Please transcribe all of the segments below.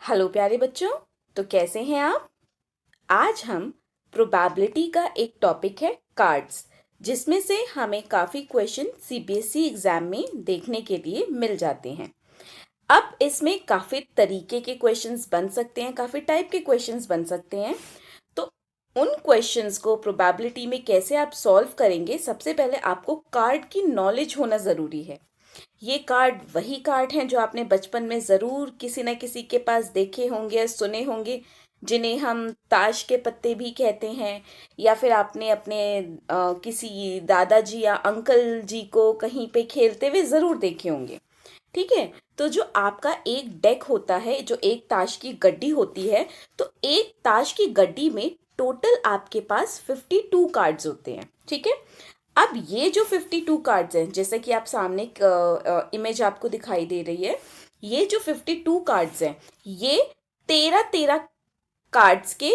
Hello प्यारे बच्चों। तो कैसे हैं आप? आज हम प्रोबेबिलिटी का एक टॉपिक है कार्ड्स, जिसमें से हमें काफ़ी क्वेश्चन सीबीएसई एग्जाम में देखने के लिए मिल जाते हैं। अब इसमें काफ़ी तरीके के क्वेश्चंस बन सकते हैं, काफ़ी टाइप के क्वेश्चंस बन सकते हैं। तो उन क्वेश्चंस को प्रोबेबिलिटी में कैसे आप सॉल्व करेंगे, सबसे पहले आपको कार्ड की नॉलेज होना ज़रूरी है। ये कार्ड वही कार्ड हैं जो आपने बचपन में ज़रूर किसी न किसी के पास देखे होंगे, सुने होंगे, जिन्हें हम ताश के पत्ते भी कहते हैं, या फिर आपने अपने किसी दादाजी या अंकल जी को कहीं पे खेलते हुए ज़रूर देखे होंगे। ठीक है। तो जो आपका एक डेक होता है, जो एक ताश की गड्डी होती है, तो एक ताश की गड्डी में टोटल आपके पास 52 कार्ड्स होते हैं। ठीक है। अब ये जो 52 कार्ड्स हैं, जैसे कि आप सामने इमेज आपको दिखाई दे रही है, ये जो 52 कार्ड्स हैं, ये 13-13 कार्ड्स के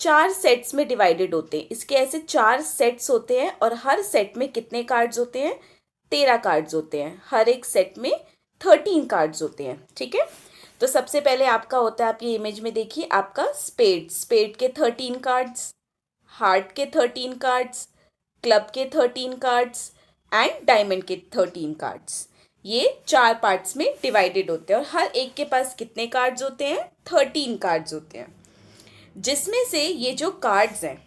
4 सेट्स में डिवाइडेड होते हैं। इसके ऐसे 4 सेट्स होते हैं और हर सेट में कितने कार्ड्स होते हैं? 13 कार्ड्स होते हैं। हर एक सेट में 13 कार्ड्स होते हैं। ठीक है। तो सबसे पहले आपका होता है, आप ये इमेज में देखिए, आपका स्पेड स्पेड के 13 कार्ड्स, हार्ट के 13 कार्ड्स, क्लब के 13 कार्ड्स एंड डायमंड के 13 कार्ड्स। ये 4 पार्ट्स में डिवाइडेड होते हैं और हर एक के पास कितने कार्ड्स होते हैं? 13 कार्ड्स होते हैं। जिसमें से ये जो कार्ड्स हैं,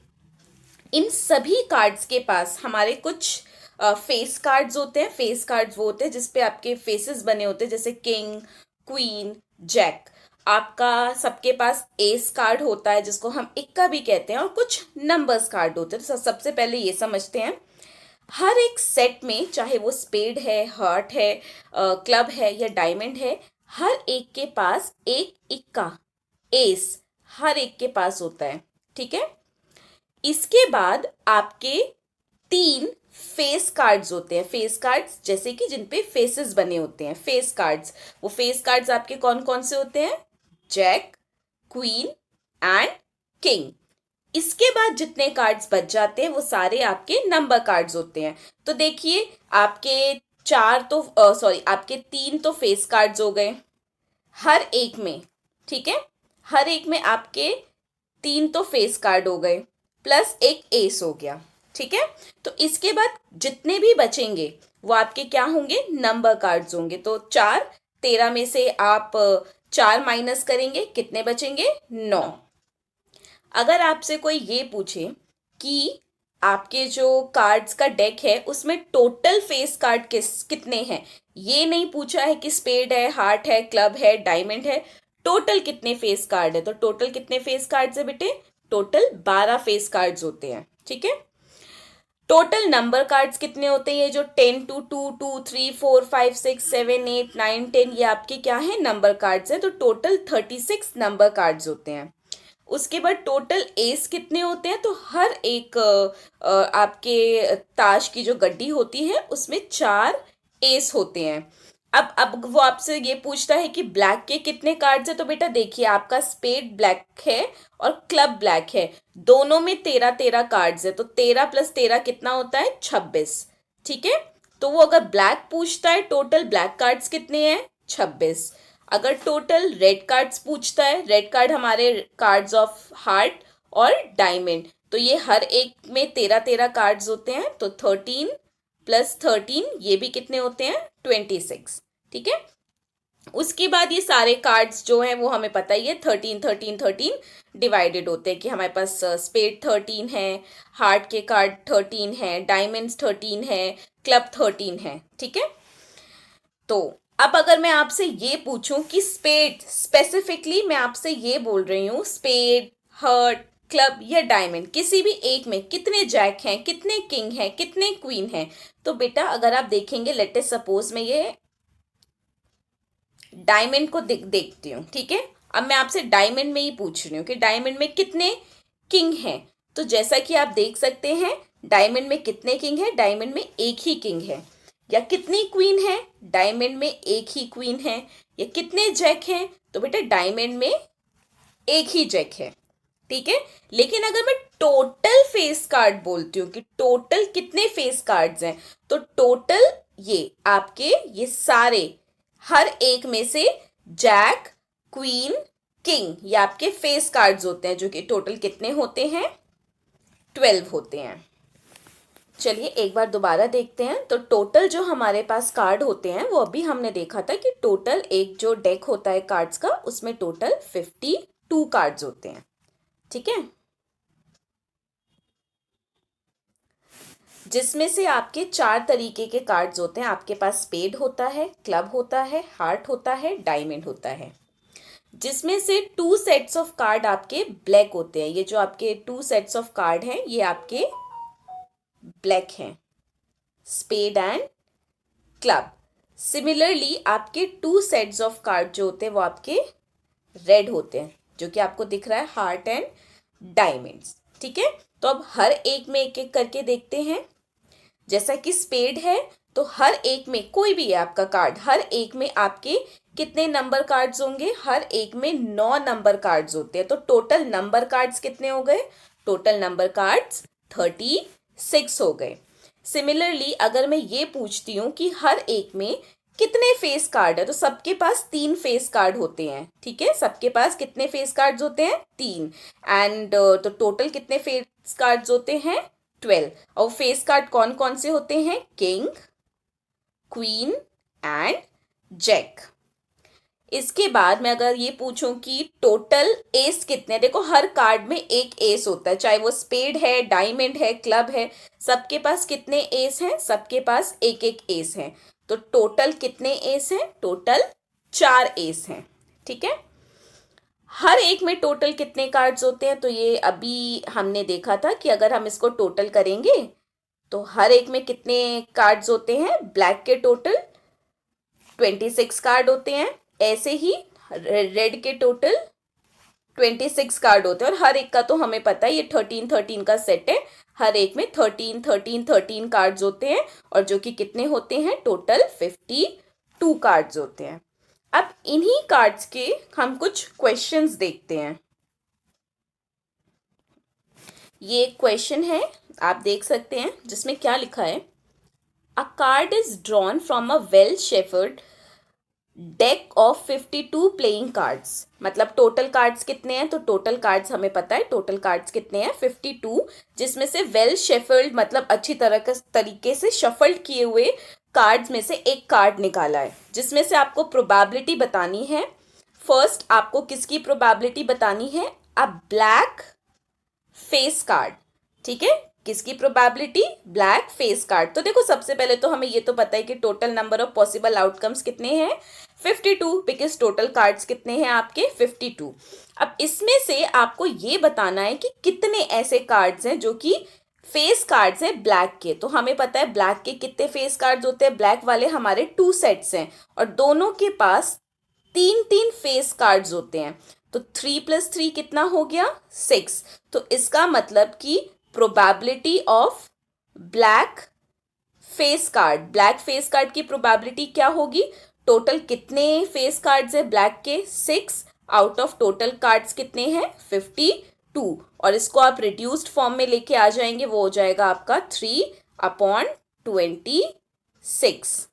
इन सभी कार्ड्स के पास हमारे कुछ फेस कार्ड्स होते हैं। फेस कार्ड्स वो होते हैं जिसपे आपके फेसेस बने होते हैं, जैसे किंग, क्वीन, जैक। आपका सबके पास एस कार्ड होता है, जिसको हम इक्का भी कहते हैं, और कुछ नंबर्स कार्ड होते हैं। तो सबसे पहले ये समझते हैं, हर एक सेट में, चाहे वो स्पेड है, हार्ट है, क्लब है या डायमंड है, हर एक के पास एक इक्का, एस, हर एक के पास होता है। ठीक है। इसके बाद आपके 3 फेस कार्ड्स होते हैं। फेस कार्ड्स जैसे कि जिन पे फेसेस बने होते हैं, फेस कार्ड्स। वो फेस कार्ड्स आपके कौन कौन से होते हैं? Jack, queen and king. इसके बाद जितने कार्ड्स बच जाते हैं वो सारे आपके नंबर कार्ड्स होते हैं। तो देखिए, आपके आपके 3 तो फेस कार्ड्स हो गए हर एक में। ठीक है। हर एक में आपके 3 तो फेस कार्ड हो गए, प्लस एक एस हो गया। ठीक है। तो इसके बाद जितने भी बचेंगे वो आपके क्या होंगे? नंबर कार्ड्स होंगे। तो 4, 13 में से आप 4 माइनस करेंगे, कितने बचेंगे? 9। अगर आपसे कोई ये पूछे कि आपके जो कार्ड्स का डेक है उसमें टोटल फेस कार्ड कितने हैं, ये नहीं पूछा है कि स्पेड है, हार्ट है, क्लब है, डायमंड है, टोटल कितने फेस कार्ड है, तो टोटल कितने फेस कार्ड्स है बेटे? टोटल 12 फेस कार्ड्स होते हैं। ठीक है। टोटल नंबर कार्ड्स कितने होते हैं? ये जो 10 2 2 2 3 4 5 6 7 8 9 10, ये आपके क्या है? नंबर कार्ड्स है। तो टोटल 36 नंबर कार्ड्स होते हैं। उसके बाद टोटल एस कितने होते हैं? तो हर एक आपके ताश की जो गड्डी होती है उसमें 4 एस होते हैं। अब वो आपसे ये पूछता है कि ब्लैक के कितने कार्ड्स है, तो बेटा देखिए, आपका स्पेड ब्लैक है और क्लब ब्लैक है, दोनों में 13-13 कार्ड्स है। तो 13 + 13 कितना होता है? 26। ठीक है। तो वो अगर ब्लैक पूछता है, टोटल ब्लैक कार्ड्स कितने हैं? 26। अगर टोटल रेड कार्ड्स पूछता है, रेड कार्ड हमारे कार्ड्स ऑफ हार्ट और डायमंड, तो ये हर एक में 13-13 कार्ड्स होते हैं। तो 13 + 13, ये भी कितने होते हैं? 26। ठीक है। उसके बाद ये सारे कार्ड्स जो हैं वो हमें पता ही है, 13-13-13 डिवाइडेड होते हैं, कि हमारे पास स्पेड 13 है, हार्ट के कार्ड 13 है, डायमंड्स 13 है, क्लब 13 है। ठीक है। तो अब अगर मैं आपसे ये पूछूं कि स्पेड, स्पेसिफिकली मैं आपसे ये बोल रही हूँ, स्पेड, हार्ट, क्लब या डायमंड, किसी भी एक में कितने जैक हैं, कितने किंग हैं, कितने क्वीन हैं, तो बेटा अगर आप देखेंगे, लेट अस सपोज मैं ये डायमंड को देखती हूँ। ठीक है। अब मैं आपसे डायमंड में ही पूछ रही हूँ कि डायमंड में कितने किंग हैं। तो जैसा कि आप देख सकते हैं, डायमंड में कितने किंग है? डायमंड में एक ही किंग है। या कितनी क्वीन है? डायमंड में एक ही क्वीन है। या कितने जैक हैं? तो बेटा डायमंड में एक ही जैक है। ठीक है। लेकिन अगर मैं टोटल फेस कार्ड बोलती हूँ कि टोटल कितने फेस कार्ड्स हैं, तो टोटल ये आपके ये सारे, हर एक में से जैक, क्वीन, किंग, ये आपके फेस कार्ड्स होते हैं, जो कि टोटल कितने होते हैं? 12 होते हैं। चलिए एक बार दोबारा देखते हैं। तो टोटल जो हमारे पास कार्ड होते हैं वो अभी हमने देखा था कि टोटल एक जो डेक होता है कार्ड्स का, उसमें टोटल 52 कार्ड्स होते हैं। ठीक है, जिसमें से आपके 4 तरीके के कार्ड्स होते हैं। आपके पास स्पेड होता है, क्लब होता है, हार्ट होता है, डायमंड होता है। जिसमें से 2 सेट्स ऑफ कार्ड आपके ब्लैक होते हैं। ये जो आपके 2 सेट्स ऑफ कार्ड हैं ये आपके ब्लैक हैं, स्पेड एंड क्लब। सिमिलरली आपके 2 सेट्स ऑफ कार्ड जो होते हैं वो आपके रेड होते हैं, जो कि आपको दिख रहा है हार्ट एंड डायमंड्स। ठीक है, तो अब हर एक में एक एक करके देखते हैं। जैसा कि स्पेड है तो हर एक में, कोई भी है आपका कार्ड, हर एक में आपके कितने नंबर कार्ड्स होंगे? हर एक में 9 नंबर कार्ड्स होते हैं। तो टोटल नंबर कार्ड्स कितने हो गए? टोटल नंबर कार्ड्स 36 हो गए। सिमिलरली अगर मैं ये पूछती हूँ कि हर एक में कितने फेस कार्ड है, तो सबके पास 3 फेस कार्ड होते हैं। ठीक है, सबके पास कितने फेस कार्ड्स होते हैं? 3। एंड तो टोटल कितने फेस कार्ड्स होते हैं? 12। और फेस कार्ड कौन कौन से होते हैं? King, queen and jack. इसके बाद मैं अगर ये पूछूं कि टोटल एस कितने, देखो हर कार्ड में एक एस होता है, चाहे वो स्पेड है, डायमंड है, क्लब है, सबके पास कितने एस हैं? सबके पास एक एक एस हैं। तो टोटल कितने एस हैं? टोटल 4 एस हैं। ठीक है, हर एक में टोटल कितने कार्ड्स होते हैं? तो ये अभी हमने देखा था कि अगर हम इसको टोटल करेंगे तो हर एक में कितने कार्ड्स होते हैं? ब्लैक के टोटल 26 कार्ड होते हैं, ऐसे ही रेड के टोटल 26 कार्ड होते हैं। और हर एक का तो हमें पता है ये 13 का सेट है, हर एक में 13 कार्ड्स होते हैं, और जो कि कितने होते हैं? टोटल 52 कार्ड्स होते हैं। अब इन्हीं कार्ड्स के हम कुछ क्वेश्चंस देखते हैं। ये क्वेश्चन है, आप देख सकते हैं, जिसमें क्या लिखा है? अ card is drawn from a well shepherd deck of 52 playing cards. मतलब टोटल कार्ड्स कितने हैं? तो टोटल कार्ड्स हमें पता है, टोटल कार्ड्स कितने हैं? 52, जिसमें से वेल शेफल्ड मतलब अच्छी तरीके से शफल्ड किए हुए कार्ड्स में से एक कार्ड निकाला है, जिसमें से आपको प्रोबेबिलिटी बतानी है। फर्स्ट आपको किसकी प्रोबेबिलिटी बतानी है? अ ब्लैक फेस कार्ड। ठीक है, किसकी प्रोबेबिलिटी? Black face card. तो देखो सबसे पहले तो हमें ये तो पता है कि total number of possible outcomes कितने हैं? 52, बिकॉज टोटल कार्ड्स कितने हैं आपके? 52। अब इसमें से आपको ये बताना है कि कितने ऐसे कार्ड्स हैं जो कि फेस कार्ड्स हैं ब्लैक के। तो हमें पता है ब्लैक के कितने फेस कार्ड्स होते हैं? ब्लैक वाले हमारे 2 सेट्स हैं, और दोनों के पास 3 फेस कार्ड्स होते हैं। तो 3 + 3 कितना हो गया? 6। तो इसका मतलब कि probability of black face card की प्रोबेबिलिटी क्या होगी? टोटल कितने फेस कार्ड्स है ब्लैक के? 6 आउट ऑफ टोटल कार्ड्स कितने हैं? 52। और इसको आप रिड्यूस्ड फॉर्म में लेके आ जाएंगे, वो हो जाएगा आपका 3/26।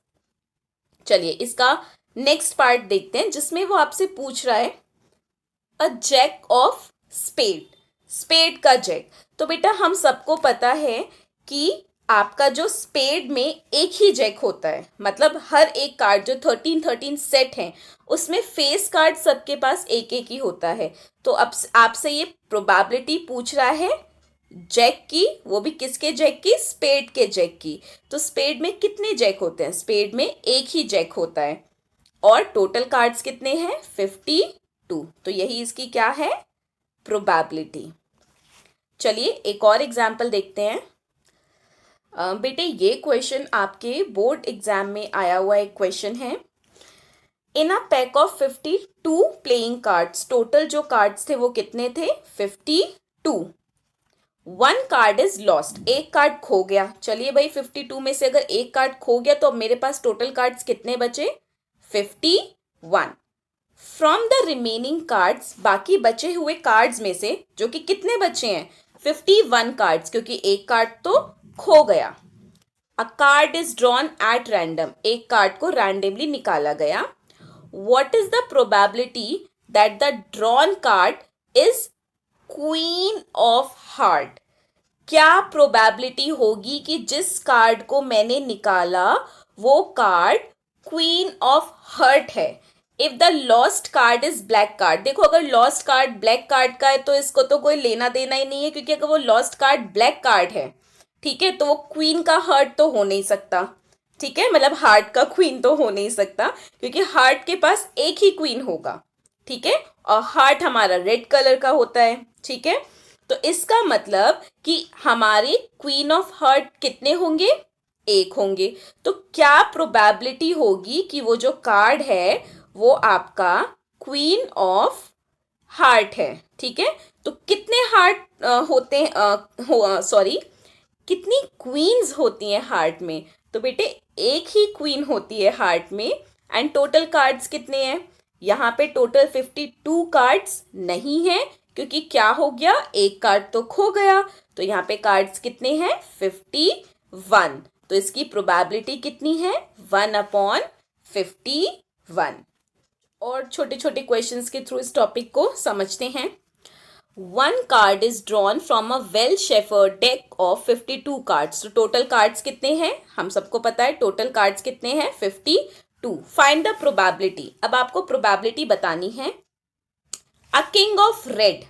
चलिए इसका नेक्स्ट पार्ट देखते हैं, जिसमें वो आपसे पूछ रहा है अ जैक ऑफ स्पेड का जैक। तो बेटा हम सबको पता है कि आपका जो स्पेड में एक ही जैक होता है, मतलब हर एक कार्ड जो 13 सेट हैं उसमें फेस कार्ड सबके पास एक एक ही होता है। तो अब आपसे ये प्रोबेबिलिटी पूछ रहा है जैक की, वो भी किसके जैक की? स्पेड के जैक की। तो स्पेड में कितने जैक होते हैं? स्पेड में एक ही जैक होता है, और टोटल कार्ड्स कितने हैं? 52। तो यही इसकी क्या है? प्रोबेबिलिटी। चलिए एक और एग्जाम्पल देखते हैं। बेटे ये क्वेश्चन आपके बोर्ड एग्जाम में आया हुआ एक क्वेश्चन है। In a pack of 52 playing cards, total जो कार्ड्स थे वो कितने थे? 52। 1 कार्ड इज लॉस्ट, एक कार्ड खो गया। चलिए भाई 52 में से अगर एक कार्ड खो गया तो अब मेरे पास टोटल कार्ड्स कितने बचे? 51। फ्रॉम द रिमेनिंग कार्ड्स, बाकी बचे हुए कार्ड्स में से, जो कि कितने बचे हैं? 51 कार्ड्स, क्योंकि एक कार्ड तो खो गया। अ card is drawn at random, एक कार्ड को रैंडमली निकाला गया। What is the probability that the drawn card is Queen of Heart. क्या प्रोबेबिलिटी होगी कि जिस कार्ड को मैंने निकाला वो कार्ड क्वीन ऑफ हर्ट है? If the lost card is black card, देखो अगर लॉस्ट कार्ड ब्लैक कार्ड का है तो इसको तो कोई लेना देना ही नहीं है, क्योंकि अगर वो लॉस्ट कार्ड ब्लैक कार्ड है, ठीक है, तो वो क्वीन का हर्ट तो हो नहीं सकता, ठीक है, मतलब हार्ट का क्वीन तो हो नहीं सकता, क्योंकि हार्ट के पास एक ही क्वीन होगा, ठीक है, और हार्ट हमारा रेड कलर का होता है, ठीक है। तो इसका मतलब कि हमारे क्वीन ऑफ हार्ट कितने होंगे? एक होंगे। तो क्या प्रोबेबिलिटी होगी कि वो जो कार्ड है वो आपका क्वीन ऑफ हार्ट है, ठीक है। तो कितने हार्ट होते हैं, सॉरी, कितनी क्वींस होती हैं हार्ट में? तो बेटे एक ही क्वीन होती है हार्ट में। एंड टोटल कार्ड्स कितने हैं? यहाँ पे टोटल 52 कार्ड्स नहीं है, क्योंकि क्या हो गया, एक कार्ड तो खो गया, तो यहाँ पे कार्ड्स कितने हैं? 51। तो इसकी प्रोबेबिलिटी कितनी है? 1/51। और छोटे छोटे क्वेश्चंस के थ्रू इस टॉपिक को समझते हैं। One card is drawn from a well shepherd deck of 52 cards. तो टोटल कार्ड्स कितने हैं? हम सबको पता है टोटल कार्ड्स कितने हैं? 52। Find the probability. अब आपको प्रोबेबिलिटी बतानी है। A king of red,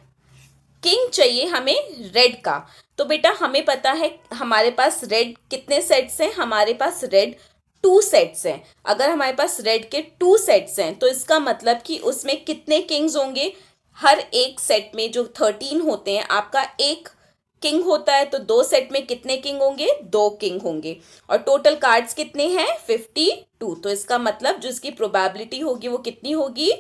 king चाहिए हमें रेड का। तो बेटा हमें पता है हमारे पास रेड कितने सेट्स हैं? हमारे पास रेड 2 सेट्स हैं। अगर हमारे पास रेड के 2 सेट्स हैं तो इसका मतलब कि उसमें कितने किंग्स होंगे? हर एक सेट में जो 13 होते हैं, आपका एक किंग होता है, तो 2 सेट में कितने किंग होंगे? 2 किंग होंगे। और टोटल कार्ड्स कितने हैं? 52। तो इसका मतलब जो इसकी प्रोबेबिलिटी होगी वो कितनी होगी?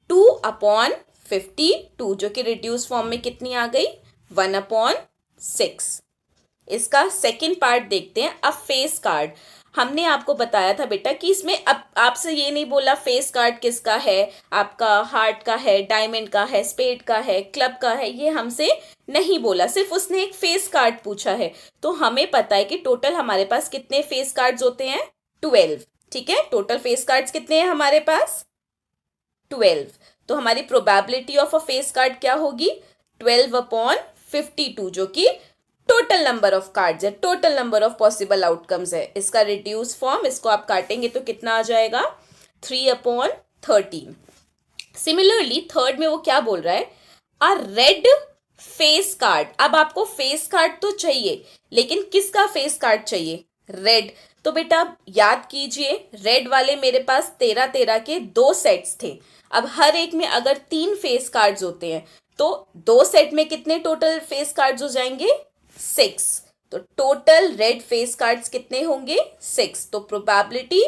2/52, जो कि रिड्यूस फॉर्म में कितनी आ गई? 1/6। इसका सेकेंड पार्ट देखते हैं। अब फेस कार्ड, हमने आपको बताया था बेटा कि इसमें अब आपसे ये नहीं बोला फेस कार्ड किसका है, आपका हार्ट का है, डायमंड का है, स्पेड का है, क्लब का है, ये हमसे नहीं बोला, सिर्फ उसने एक फेस कार्ड पूछा है। तो हमें पता है कि टोटल हमारे पास कितने फेस कार्ड्स होते हैं? 12, ठीक है। टोटल फेस कार्ड्स कितने हैं हमारे पास? 12। तो हमारी probability of a face card क्या होगी? 12/52, जो कि टोटल नंबर ऑफ कार्ड्स है, total number of possible outcomes है। इसका रिड्यूस फॉर्म, इसको आप काटेंगे तो कितना आ जाएगा? 3/13। सिमिलरली थर्ड में वो क्या बोल रहा है? अ रेड फेस कार्ड। अब आपको फेस कार्ड तो चाहिए, लेकिन किसका फेस कार्ड चाहिए? रेड। तो बेटा याद कीजिए, रेड वाले मेरे पास 13 के 2 सेट्स थे। अब हर एक में अगर 3 फेस कार्ड्स होते हैं तो 2 सेट में कितने टोटल फेस कार्ड्स हो जाएंगे? 6। तो टोटल रेड फेस कार्ड्स कितने होंगे? 6। तो probability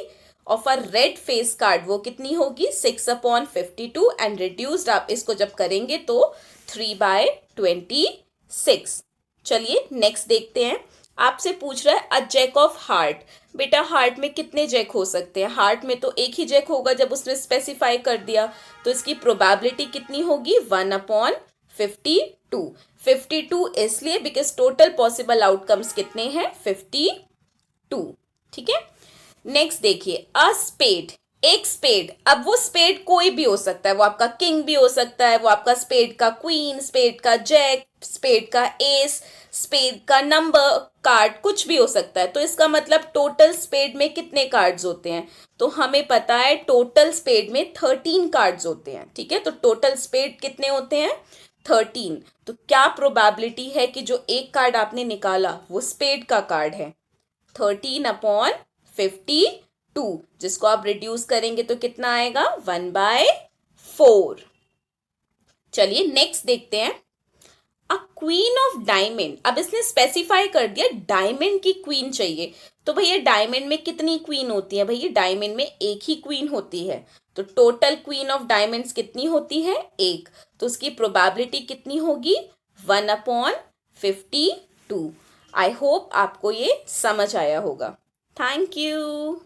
of a red face card वो कितनी होगी? 6/52। एंड रिड्यूस्ड आप इसको जब करेंगे तो 3/26। चलिए नेक्स्ट देखते हैं। आपसे पूछ रहा है अ जैक ऑफ हार्ट। बेटा हार्ट में कितने जैक हो सकते हैं? हार्ट में तो एक ही जैक होगा जब उसने स्पेसिफाई कर दिया। तो इसकी प्रोबेबिलिटी कितनी होगी? 1/52। 52 इसलिए बिकॉज टोटल पॉसिबल आउटकम्स कितने हैं? 52, ठीक है। नेक्स्ट देखिए, अ स्पेड, एक स्पेड। अब वो स्पेड कोई भी हो सकता है, वो आपका किंग भी हो सकता है, वो आपका स्पेड का क्वीन, स्पेड का जैक, स्पेड का एस, स्पेड का नंबर कार्ड, कुछ भी हो सकता है। तो इसका मतलब टोटल स्पेड में कितने कार्ड्स होते हैं? तो हमें पता है टोटल स्पेड में 13 कार्ड्स होते हैं, ठीक है। तो टोटल स्पेड कितने होते हैं? 13। तो क्या प्रोबेबिलिटी है कि जो एक कार्ड आपने निकाला वो स्पेड का कार्ड है? 13/52, जिसको आप रिड्यूस करेंगे तो कितना आएगा? 1/4। चलिए नेक्स्ट देखते हैं। A queen of diamond. अब इसने स्पेसिफाई कर दिया डायमंड की क्वीन चाहिए। तो भैया डायमंड में कितनी क्वीन होती है? भैया डायमंड में एक ही क्वीन होती है। तो टोटल क्वीन ऑफ डायमंड्स कितनी होती है? एक। तो उसकी प्रोबेबिलिटी कितनी होगी? 1/52। आई होप आपको ये समझ आया होगा। Thank you.